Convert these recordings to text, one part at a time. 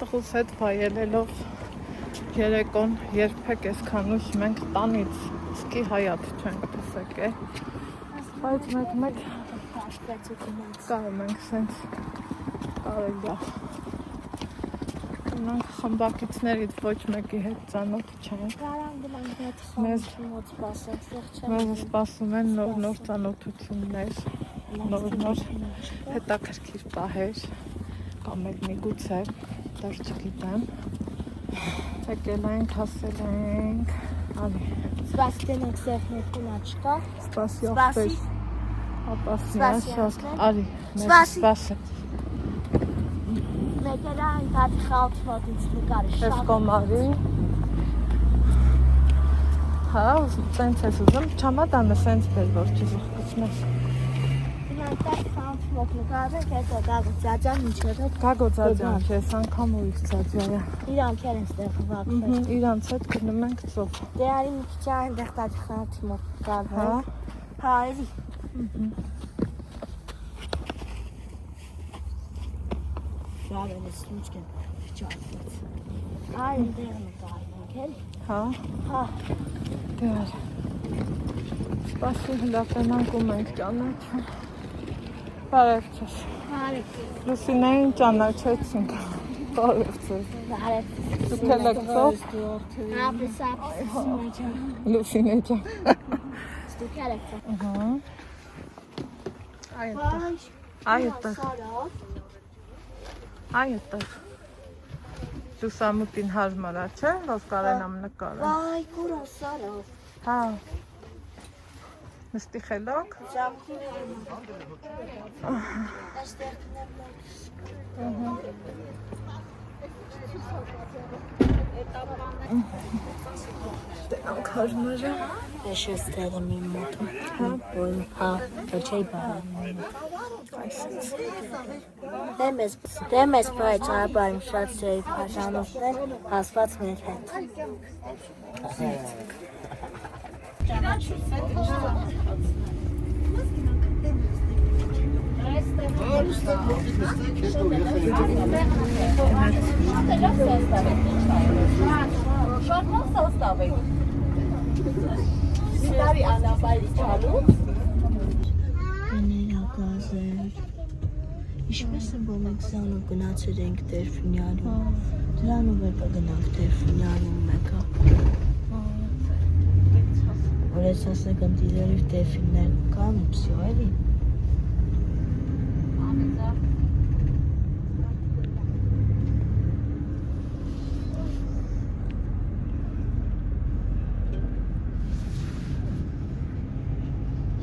տղուս հետ վայելելով երեկոն երբեք այսքան ուշ մենք տանից սկի հայատ չենք տեսեք է բայց մեկ կարում ենք սենց կարելի է Մենք խմբակիցներից ոչ մեկի հետ ծանոթ չենք մեզ սպասում են նոր ծանոթություններ նոր հետաքրքիր պահեր կամ էլ միգուցե դեռ չգիտեմ եկել ենք հասել ենք արի Սպասի դենենք սեղնեքուն աչկա Սպասի ողբեր ապասնի արի սպասի Մեկերա այնտեղ խալթվոտ ինձ նկարի Ես կոմարի Հա, սենց ես ուզում չամադանը սենց բեր, որ չզղկցնես Այնտեղ խալթվոտ նկարեք, հետո գագո ծաջան ինչև հետ Գագո ծաջան չես, անգամ ուրիշ ծաջայա Իրանք էր են ստեղ վակվեր Իրանց հետ գնում ենք ծով Դե արի մի քիչ այնտեղ տաջ խալթվոտ նկարվեր Հա, էլի Բավ են ես լուչկեն վիճակվեց Այ ընդեղ նկարենք էլ Հա Դեր Սպասի հլապենանք ու մենք ճանաչում Բարև չես Լուսինային ճանաչեցինք Բարև չես Դուք էլ եք ծով Լուսինե ճան Դուք էլ եք ծով Այդտեղ Այդտեղ Լուսամուտին հարմարա չէ, որ կարենամ նկարել Վայ, կուրա սարավ Հա Նստի խելոք Ժամքին հարմար Այստեղ Տենանք հարմարը Ես ես տեղը մի մոտում Բոյմ հա, ոչեի բարին Դե մեզ պայ ճարաբարիմ շատ սերի պաշանոցներ հասված մեր հետ Շարման սաստավեք Սիրարի անապայից ճալուց Էներագազեր Ինչպես է որ մենք զանով գնացել ենք Տերֆինյանում Դրանով է գնանք Տերֆինյանում մեկը Որ ես ասեք ընդիլերիվ Տերֆիններ կան ու պսյո էլի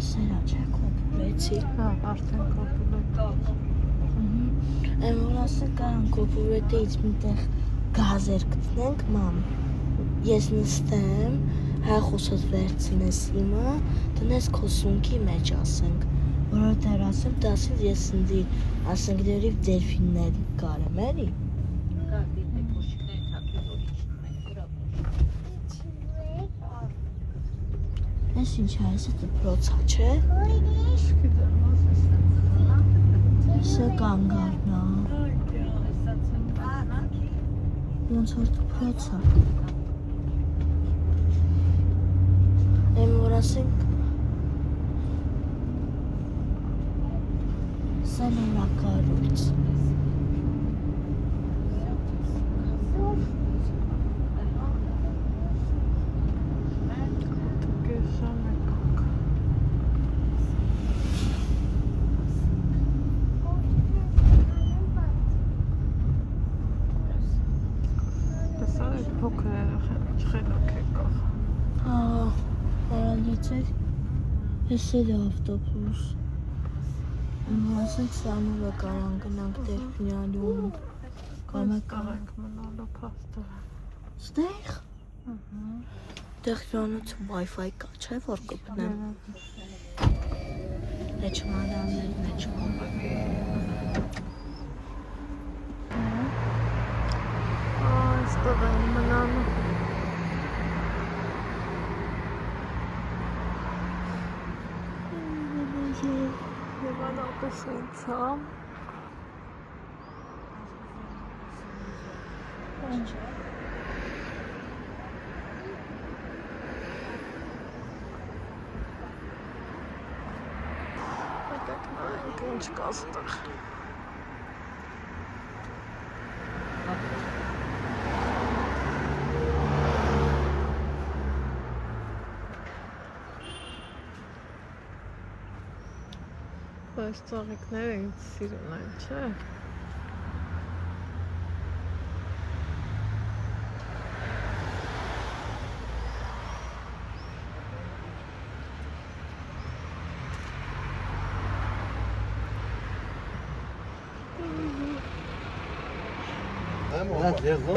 Սերա չէ կոպուրեցի Հա, արդեն կոպուլետ Եմ որ ասել կարան կոպուրետից միտեղ գազեր գտնենք մամ Ես նստեմ հայախոսոտ վերցնես իմը տնես քո սունկի մեջ ասենք Որովհետև ասեմ դասից ես ընդի ասենք դերիվ դելֆիններ կարեմ էլի Ես ինչ է, ես դպրոցա, չէ? Սա կանգարնա Ոնց որ դպրոցա Եմ որ ասենք Սա նորակարույց Ես էլ ավտոբուս Ասենք սանուվը կարան գնանք Տերֆինյանում Կամ Կարանք մնալու պաստորը Ստեղ? Տերֆինյանոց Wi-Fi կա չէ որ կպնեմ Էչմանաններ մեջ Այստեղ են մնալու Եվ անապս հենց համ Ինչ կա ստեղ։ Այս ծաղիկները ինձ սիրուն են, չէ՞։ Hadi yazın.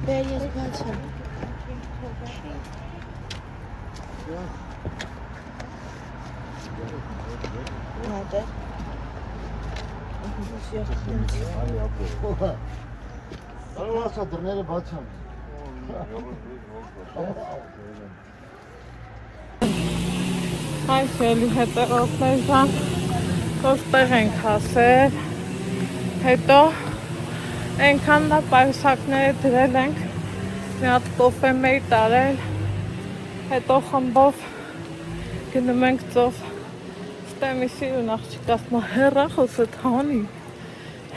Belli zaten. Nerede? Sana çadırları bakacağım. Այս էլի հետևորդներ ժան ոստեղ ենք հասել, հետո ենքան դա պայուսակները դրել ենք, մի հատ կոֆեմեի տարել, հետո խմբով գնում ենք ծով, ստեմի սիրուն աղջիկ ասմա հեռախոսը թանի,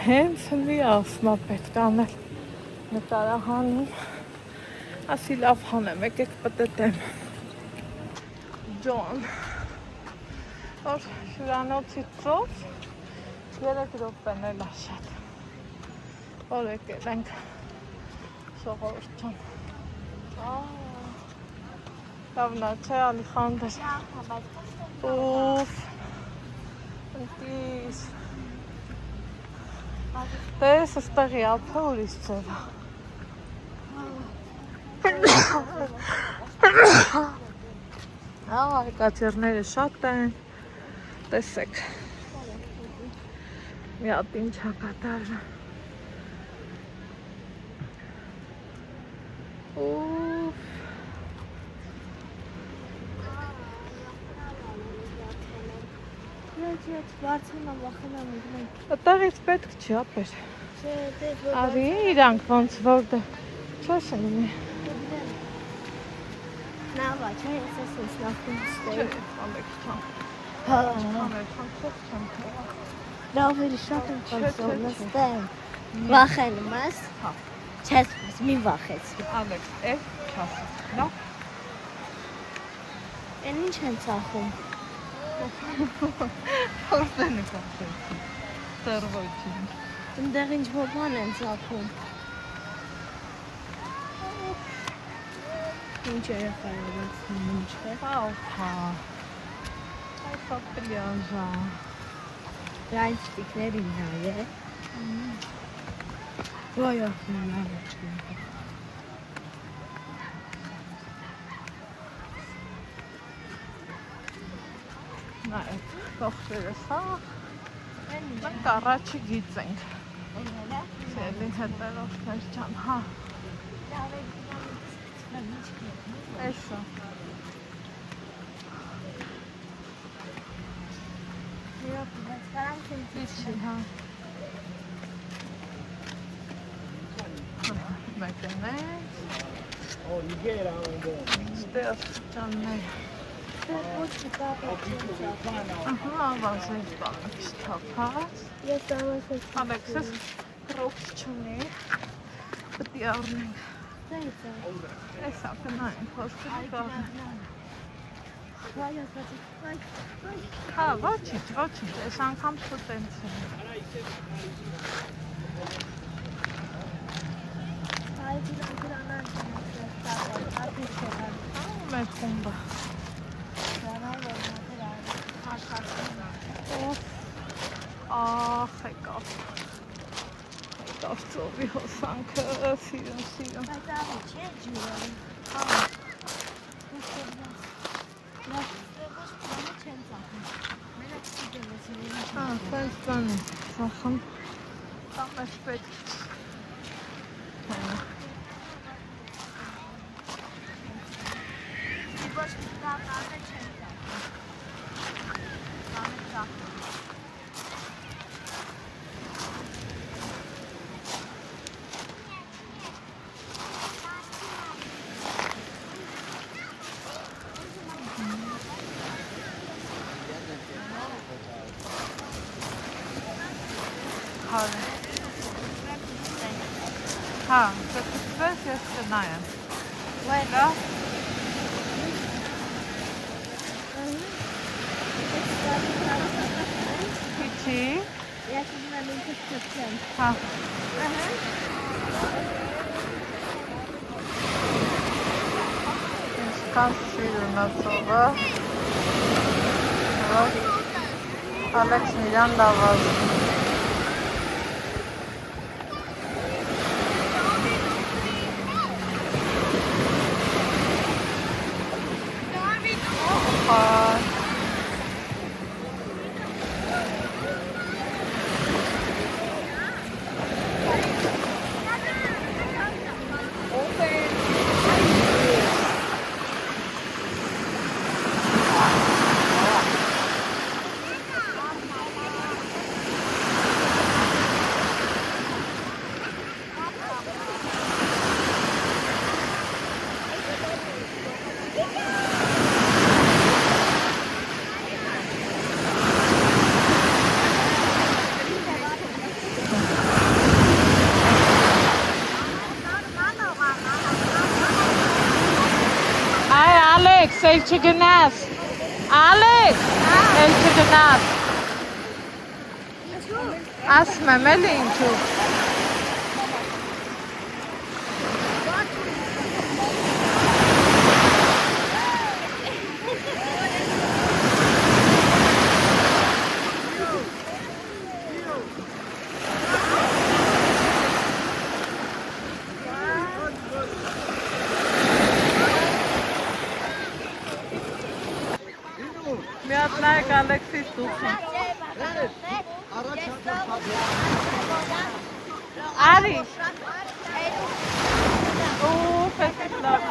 հենց հնի ասմա պետք անել, նտարահանում, ասի լավ հանեմ, եկեք պտետեմ, Ջոն, որ հյուրանոցի ծով 3 րոպեն էլ շատ, որ եկել ենք ժողովրդում, լավն է, չէ Ալիխանդր, ուֆ, ընտիս, տես ստեղի ապը ուրիս ծով Կատերները շատ են, տեսեք, մի հատ ինչ հակատարը, Վարձանա վախենամ ենք։ Այդտեղից պետք չի ապեր, արի իրանք ոնց որ դե, չես ընի, Նավա, չէ, ես ես նախում ստեի։ ամեք չան, Հա, ամեք չան, չոք չան թողա, լավերի շատ եմ կոնսոլ նստեմ։ Վախենում ես։ Հա։ Չես մի վախեցի։ ամեք, չասես, լավ, Են ինչ են ծախում։ որտեն է կասեցի, տերվոյչին, Ընդեղ ինչ որ բան են ծախում։ Ինչ երեխաներ են ինչ է։ հա, այս ապլիաժա, Այն ստիկներին նայ է։ Ոյ ախնան նա այդ կողքերը սա, մենք առաջի գից ենք, սելի հետերորդներ ճան, հա, էսա, իչի, հա, մեկն է, ստեղ ճաններ, ահա, ավազեի բանք շտապած, Ես ավազեի ամեքսս կրոքս չունի, պտի առնենք, էսա կնայինք, հոսկրի կաղնենք, հա, ոչինչ, ես անգամ շուտենց եմ, մեր խումբը, ախ, եկավ ծովի հոսանքը, սիրուն, Բայց աղի չէ ջուրը։ հա, հա, սենց բան է, ծախում, կամ ես պետք, Հա, դեպքպես ես կնայեմ։ Վայ։ Քիչի։ Ես ուզում եմ ինքս կպչեմ։ Հա։ Ինչքան սիրուն է ծովը։ Ալեքսն իրան լավ ազգում։ Ալեքս, էլ չգնաս։ Ալեքս, էլ չգնաս։ Ասում եմ, էլ ինչու։ Մի հատ նայեք Ալեքսի ստուփին։ Արի։ Ու, պես լավ։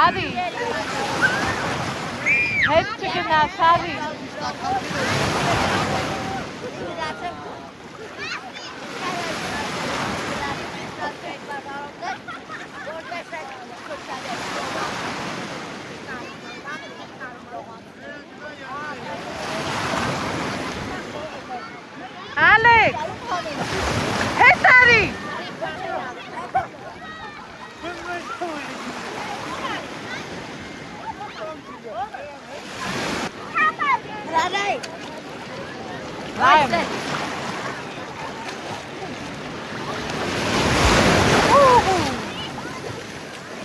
Արի։ Հետ չգնաս, արի։ Ալեքս, հետ արի։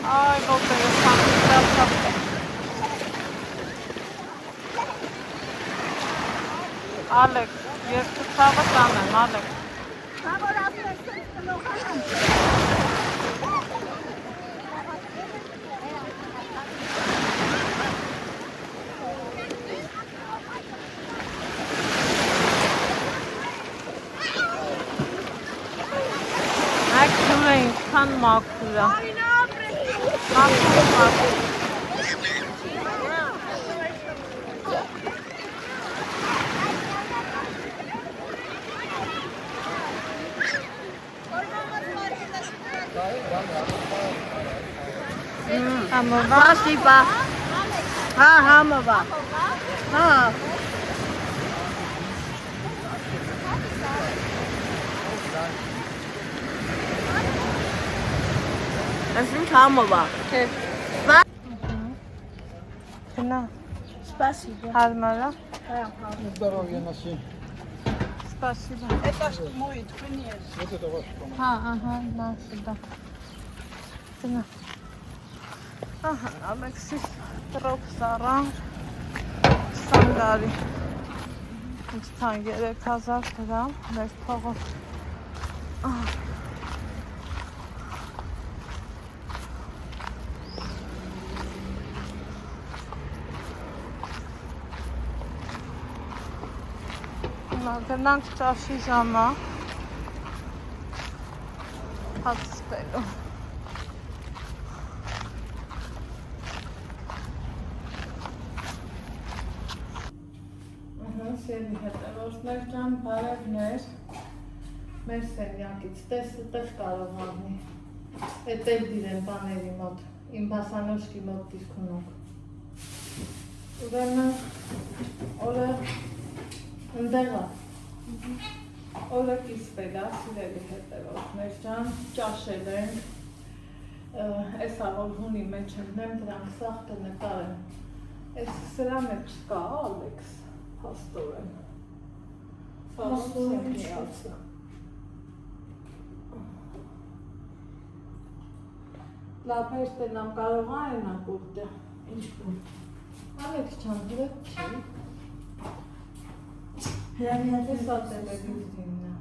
Այ ոտերը սամիստացավ։ Ալեքս, ես կցավը տանեմ, Ալեքս։ Այդ ջուրը ինչքան մաքուր է։ Մաքուր։ Համովա։ Спасибо. Հա, համովա։ Հա։ Այս ինչ համովա։ Գնա։ Спасибо. Հարմար է։ Здоровья носи. Спасибо։ Это что мой, конечно. Вот это ваш команда. Հա, ահա, նա սա։ Գնա։ Ահա, Ալեքսի տրոփ սարան 20 տարի։ Ինչքան 3000 դրամ մեր փողով։ Գնանք ճաշի ժամը հացվելու։ Սերի հետևորդներ ջան, բարևներ։ մեր սենյակից, տեղ կարող առնի։ Էդ էլ դիրեն բաների մոտ, իմ բասանոշկի մոտ դիրքունոք։ Ուրեմն, օրը ընդեղա, օրը կիսվել է, սիրելի հետևորդներ ջան, ճաշել ենք, այս աղոր հունի մեջ ընկնեմ, դրանք սաղ կնկարեմ։ Այս սրա մեջ չկա, Ալեքս, հաստորեն։ Հաստորեն չկա։ Լապեր տենամ կարող այն ակուրտը։ Ինչ պուլտ։ Ալեքս չան դրդ չի։ Հրամիատը Սա տելևիզրինն է։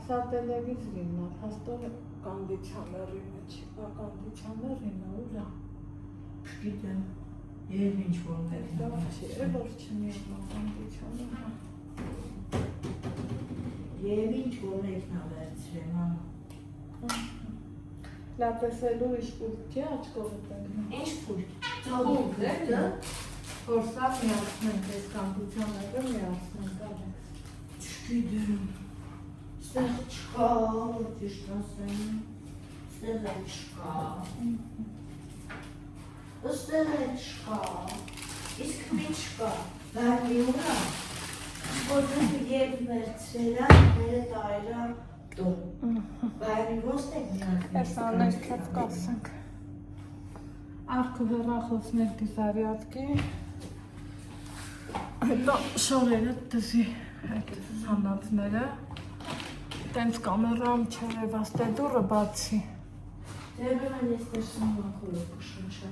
Սա տելևիզրինն է, հաստոր կանդիցիոների մեջ, կանդիցիոներին է, ուրա։ Գիտեմ, և ինչ որ Դա չի, որ չնի կանդիցիոները։ Եվ ինչ որ մեկնա վերցրեմ, անում։ Լապեսելու իշ պուլտ չի, աչկովը տենգնում։ Ինչ պուլտ։ Պուլտ է, դա։ Որ սա միացնենք, այս կանդիցիոները միացնենք, արեք։ Չգիտեմ։ Ստեղ չկա, որ ճիշտ ասեմ, ստեղ էլ չկա, ստեղ էլ չկա, իսկ մի չկա, բարգի ուրա, որտեղ և վերցրելա, մերը տայրա տուն, բարգի ոստ եք միացնի։ Այս աներքև կասենք։ Արկու հեռախոսներ դիզարյատկի, հետո շորերը դզի այդ հանածները, տենց կամերամ չերև աստե դուրը բացի։ Դերում են ես դերսում մակորը կշնչա։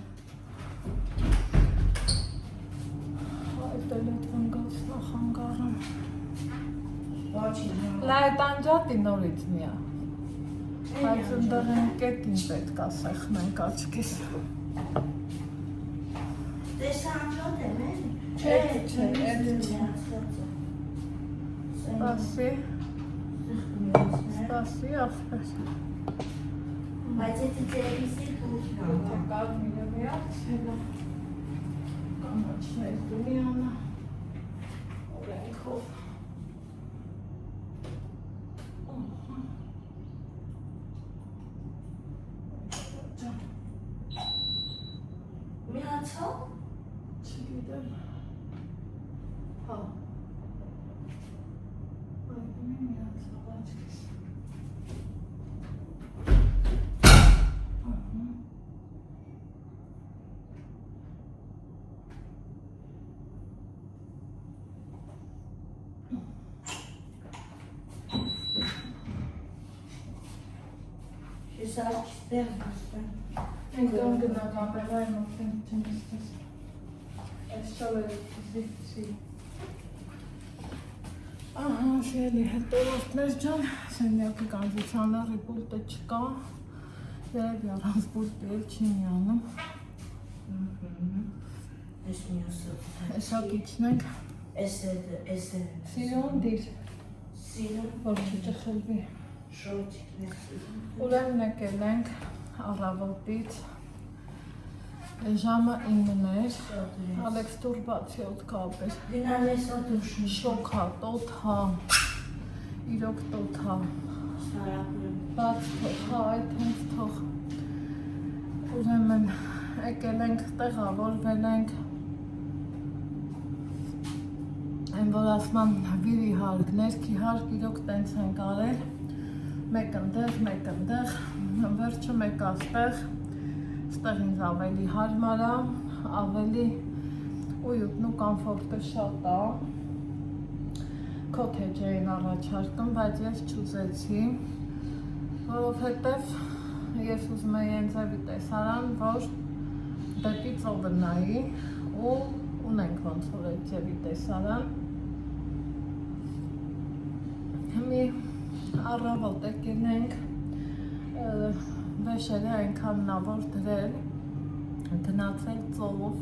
Այդ էլ էդ վնգոց նախանգարում։ Բաչի Լա այդ անջատի նորից միա։ Բայց ընդեղ են կետին պետք է սեղմենք աչքիս։ Տեսա անջատ եմ են։ Չէ, էդ Սպասի, սպասի ախպեր։ Բայց եթե տելևիզոր պուլտն Եթե կարմիրը միացել է, կանաչներ դունիանը, օրենքով։ միացա։ Չգիտեմ։ Հա։ Այ մի միացավ աչքիս։ Ես աչքիս տեղ նստեմ։ Մենք կանգնա կամերային մոտեն չնստես։ Այս շալերը զիվցի։ Ահա, սիրելի հետևորդներ ջան, սենյակի կանդիցիոների պուլտը չկա, երևի առանց պուլտի էլ չի միանում։ Ես մյուսը։ Հեսա կիչնենք, Ես է։ սիրուն դիր, Սիրում որ չճխլվի։ շոթիկն է սիրում։ Ուրեմն եկել ենք առավոտից, ժամը 9-ն էր, Ալեքս տուրբացի ոտ կապեր, Դինան ես ոտուշն շոքա, տոթա, իրոք տոթա, շարապուրում։ բաց թող, հա այդ հենց թող, ուրեմն եկել ենք տեղավորվել ենք, այն որ ասման վիրի հարկ, ներքի հարկ իրոք տենց ենք արել, մեկ ընդեղ, վերջը մեկ աստեղ, ստեղ ինձ ավելի հարմար է, ավելի ույուտն ու կամֆորտը շատ է, քոթեջ էին առաջարկում, բայց ես չուզեցի, որովհետև ես ուզում եի ենձևի տեսարան, որ դեպի ծովը նայի ու ունենք ոնց որ այդ ձևի տեսարան, մի առավոտ եկել ենք, վեշերը այնքան նավոր դրել, դնացել ծով,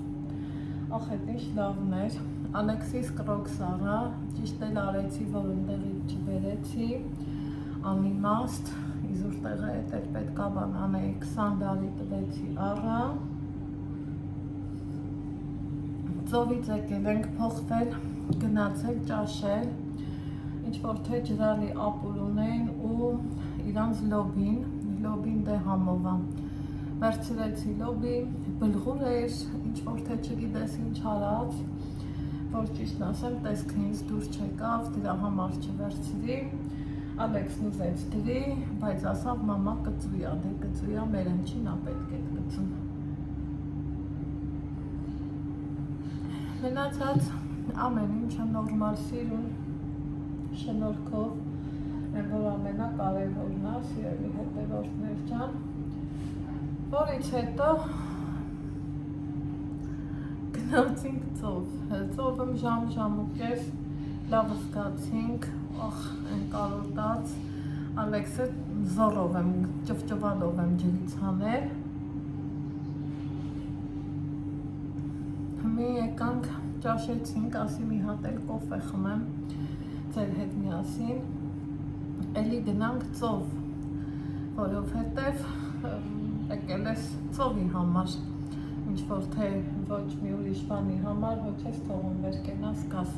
ախ էդ ինչ լավն էր, Ալեքսիս կրոքս առա, ճիշտ էլ արեցի, որ ընդեղից չբերեցի, անիմաստ, իզուր տեղը էդ էր պետք է բան անեի, 20 դարի տվեցի առա, ծովից եկել ենք փոխվել, գնացել, ճաշել, ինչ-որ թե ջրալի ապուր ունեն ու իրանց լոբին դե համովա վերցրեցի լոբի, բլղուր էր, ինչ-որ թե չգիտես ինչ արած, որ ճիշտն ասեմ, տեսքը ինձ դուր չեկավ, դրա համար չվերցրի, Ալեքսն ուզեց դրի, բայց ասավ մամա կծույա, դե կծույա, մերեն չի, նա պետք է կծում։ Մնացած ամեն ինչը նորմալ սիրուն, շնորհքով, որ ամենակարևորն է, սիրելի հետևորդներ ջան, որից հետո գնացինք ծով, ժամ ու կես, լավ զգացինք, են կարոտած, Ալեքսը զորով եմ, ճվճվալով եմ ջրից հանել, մի եկանք, ճաշեցինք, ասի մի հատ էլ կոֆե խմեմ, ձեր հետ միասին, էլի գնանք ծով, որովհետև եկել ես ծովի համար, ինչ-որ թե ոչ մի ուրիշ բանի համար, ոչ ես թողում վեր կենաս գաս։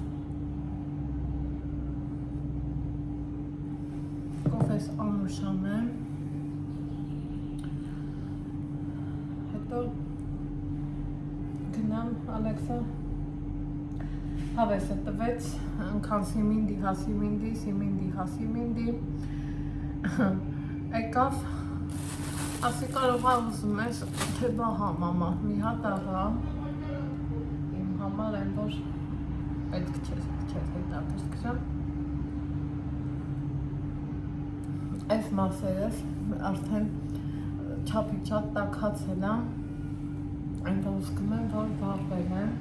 Կոֆես անուշան եմ, հետո գնամ Ալեքսը հավեսը տվեց, ընքան սիմինդի, եկավ, ասի կարող ուզում ես, թե բահա մամա, մի հատ աղա, իմ համար են, որ պետք չեր հետաքրքրեմ, այս մասերս արդեն չափի շատ տաքացել եմ, այնտեղ ուզում եմ, որ վառվել եմ,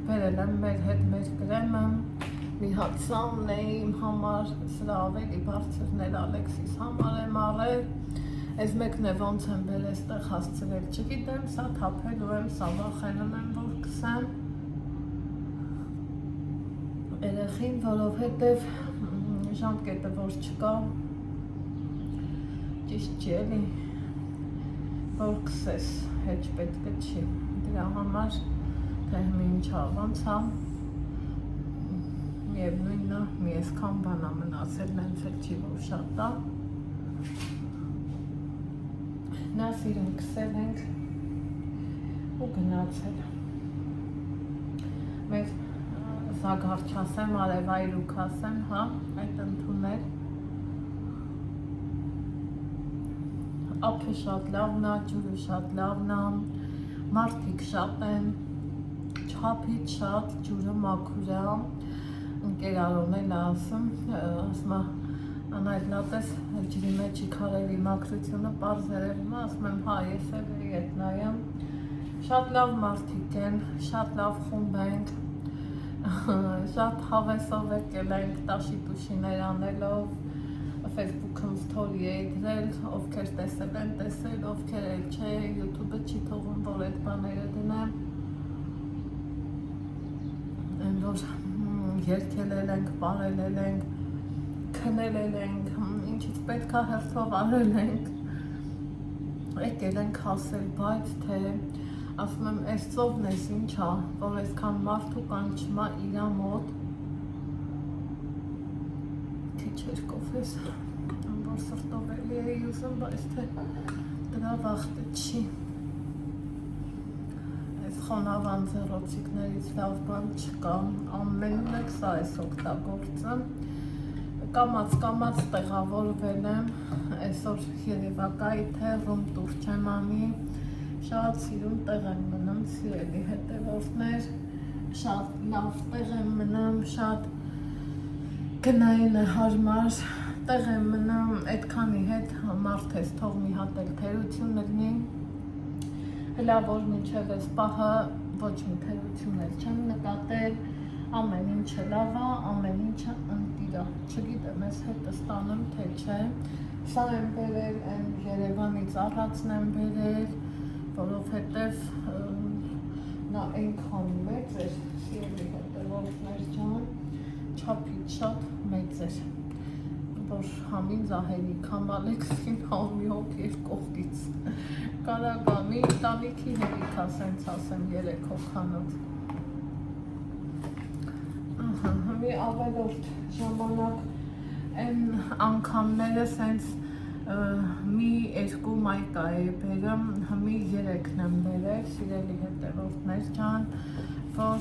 բերել եմ մեր հետ մեր կրեմը, մի հատ սամն է իմ համար, սրա ավելի բարձրն էլ Ալեքսիս համար եմ առել, այս մեկն է ոնց եմ բեր էստեղ հասցրել, չգիտեմ, սա թափելու եմ, սա վախենում եմ, որ կսեմ երեխին, որովհետև ժամկետը որ չկա, ճիշտ չի էլի, որ կսես, հեչ պետք չի, դրա համար թե ինչա ոնց է, միևնույնն է, մի այսքան բան է մնացել, նենց էլ չի որ շատ է, նա սիրուն կսել ենք ու գնացել, մեր զագարչ ասեմ, արևայրուք ասեմ, հա, այդ ընդունել, ափը շատ լավն է, ջուրը շատ լավն է, մարդիկ շատ են, չափից շատ ջուրը մաքուր է, ընկերարոն էլ ասում, ասում անայդ լատես ջրի մեջի քարերի մաքրությունը պարզ երևում է, ասում եմ հա ես էլ ետ նայեմ, շատ լավ մարդիկ են, շատ լավ խումբ ենք, շատ հավեսով եկել ենք տաշի տուշիներ անելով, Facebook-ում story է դրել, ովքեր տեսել են տեսել, ովքեր էլ չէ, YouTube-ը չի թողում, որ այդ բաները դնեմ, այն որ երգել ենք, պարել ենք, քնել ենք, ինչից պետք է հերթով արել ենք, եկել ենք հասել, բայց թե ասում եմ, այս ծովն ես ինչ է, որ այսքան մարդու կանչում է իրա մոտ, քիչ էր կոֆես, որ սրտով էլի էի ուզում, բայց թե դրա վախտը չի, այս խոնավան ձեռոցիկներից լավ բան չկա, ամենն եք սա ես օգտագործում, կամաց տեղավորվել եմ, այսօր երևակայի թեղում տուր չեմ անի, շատ սիրուն տեղ եմ մնում, սիրելի հետևորդներ, շատ լավ տեղ եմ մնում, շատ գնային է հարմար, տեղ եմ մնում, այդքանի հետ մարդ ես թող մի հատ էլ թերություն լինի, հլա որ մինչև ես պահը ոչ մի թերություն էլ չեմ նկատել, ամեն ինչը լավ է, ամեն ինչը ընտիր է, չգիտեմ ես հետը ստանեմ թե չէ, սա եմ բերել, են Երևանից առածն եմ բերել, որովհետև նա այնքան մեծ էր, սիրելի հետևորդներ ջան, չափից շատ մեծ էր, որ համին զահերիք համ Ալեքսին համ մի հոգի կողքից, կարագամի տանիքի հերիք ասենց ասեմ 3 հոգանոց, մի ավելորդ ժամանակ այն անգամները սենց մի 2 մայկա է բերում, մի 3-ն եմ բերել, սիրելի հետևորդներ ջան, որ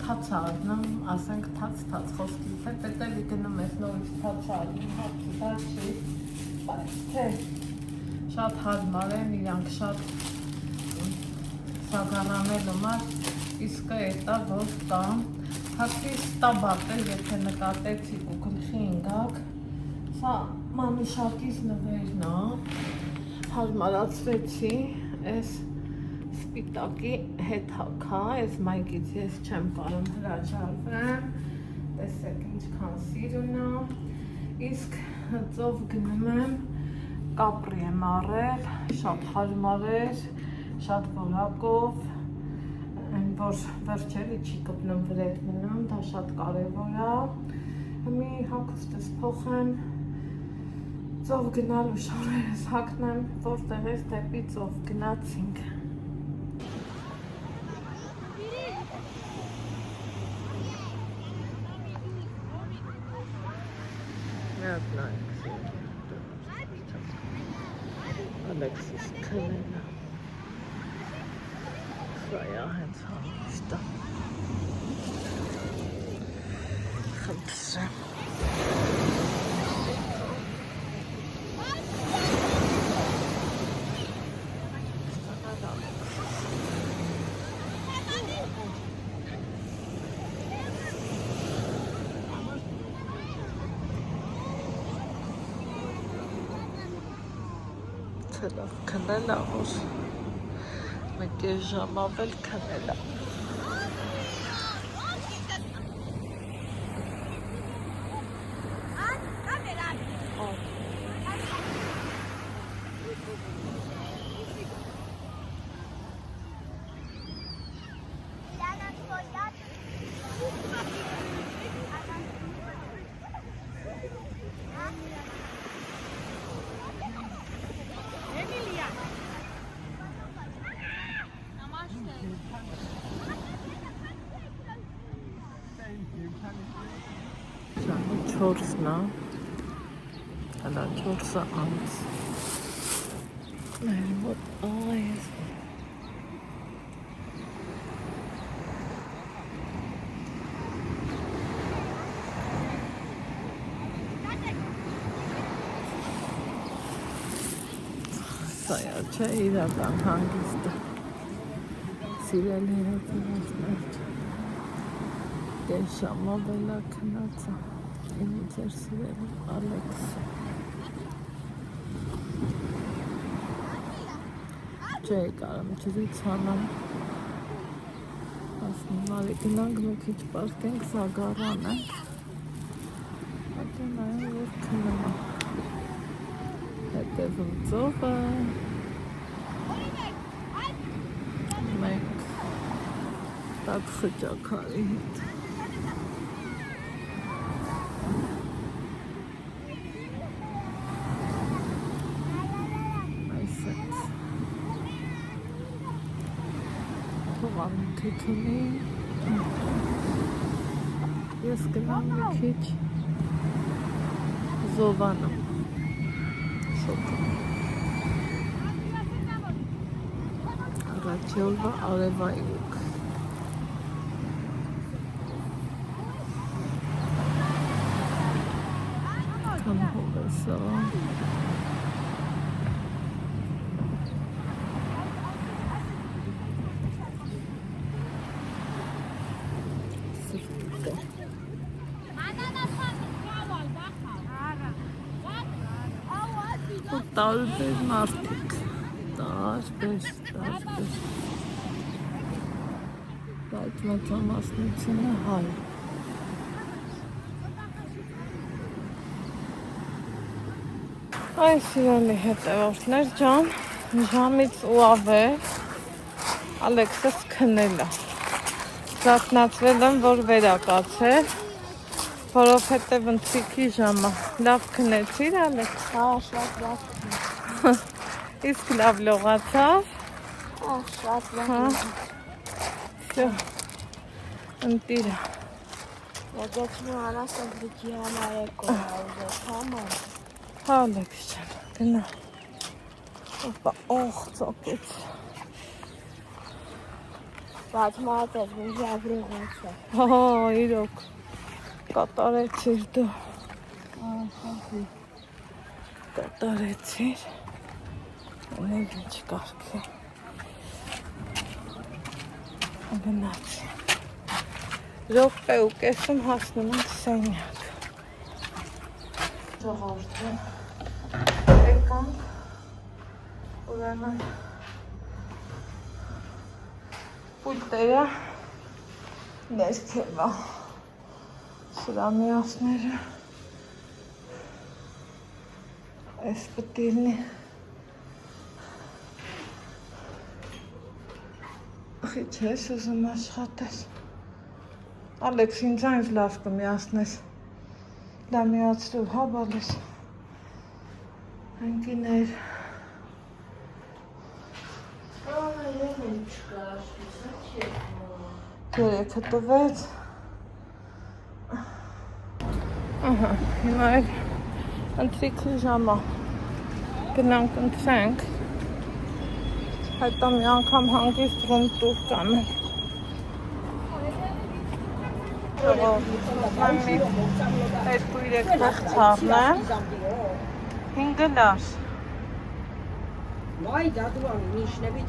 թաց առնում, ասենք թաց խոսքից է, պետևի գնում ես նորից թաց առնում, հացի դա չի, բայց թե շատ հարմար են, իրանք շատ սագարանելու մար, իսկ էտա որ կա, հացի ստաբատ է, եթե նկատեցիք ու գլխի ընգակ, սա մանուշակից նվերն է, հարմարացվեցի, ես սպիտակի հետ հակա, ես մայկից ես չեմ կարում հրաժարվեմ, տեսեք ինչքան սիրուն է, իսկ ծով գնում եմ, կապրի եմ առել, շատ հարմար էր, շատ որակով, այն որ վերջերի չի կպնում վրետ մնում, դա շատ կարևոր է, մի հագուստս փոխեմ, ծով գնալու շորերս հագնեմ, որտեղ ես դեպի ծով գնացինք։ Ալեքսիս քնելա, սայա հենց համիշտ է, խնդրեմ։ Լավ քնել է, որ մեկ ժամ ավել քնել է։ Չորսն է, հələ 4-ը անց, մեր մոտ այս, սայա չէ իրական հանգիստը, սիրելի հետևորդներ, կես ժամ ավելա քնած է, ինձ էր սիրելի Ալեքսը, չէի կարամ ջրից հանամ, ասնում արի գնանք մի քիչ պարկենք սագարան ենք, հետո նայեմ որ քնում է, հետևում ծովը, մենք տակ խճակարի հետ, Թիթունի, ես գնամ մի քիչ զովանում, շոկում, առաջի օրվա արևայուկ, քան հովեսա, տարբեր մարդիկ, տարբեր, բայց մեծամասնությունը հայ։ Այս սիրելի հետևորդներ ջան, ժամից ու ավել Ալեքսս քնել է։ Զարթնացվել եմ, որ վերակացել, որովհետև ընթրիքի ժամը լավ քնեցիր Ալեքս։ Հա, շատ լավ։ Իսկ լավ լողացավ։ Հա, շատ լավ։ Всё. Ընտիրը։ Եկեցին անաս ընտրիքի համար եկո ուզես, համան։ Հա, Ալեքս ջան, գնա։ Օպա, օխ, ծոկեց։ Բայց մատես, մի ժավրեղաց է։ Հա, իրոք, կատարեցիր դու։ Կատարեցիր։ Ունենք ինչ կարգ է։ Գնացի։ Րոպե ու կեսում հասնում ենք սենյակ։ Ժողովրդին եկանք, ուրեմն պույլտերը ներքևա, սրամիասները, այս պտիլնի, խիչ ես ուզում աշխատես, Ալեքս ինձ այնց լավ կմիասնես, դա միացրու, հա բալես, ընկիներ, երեքը տվեց, հիմա էլ ընտրիքի ժամա, գնանք ընտրենք, հետո մի անգամ հանգիստ ռում տուր կանենք, երկու իրեք պեղցարնեմ, 5 լար, Վայ, դա դու անի, նիշնեվի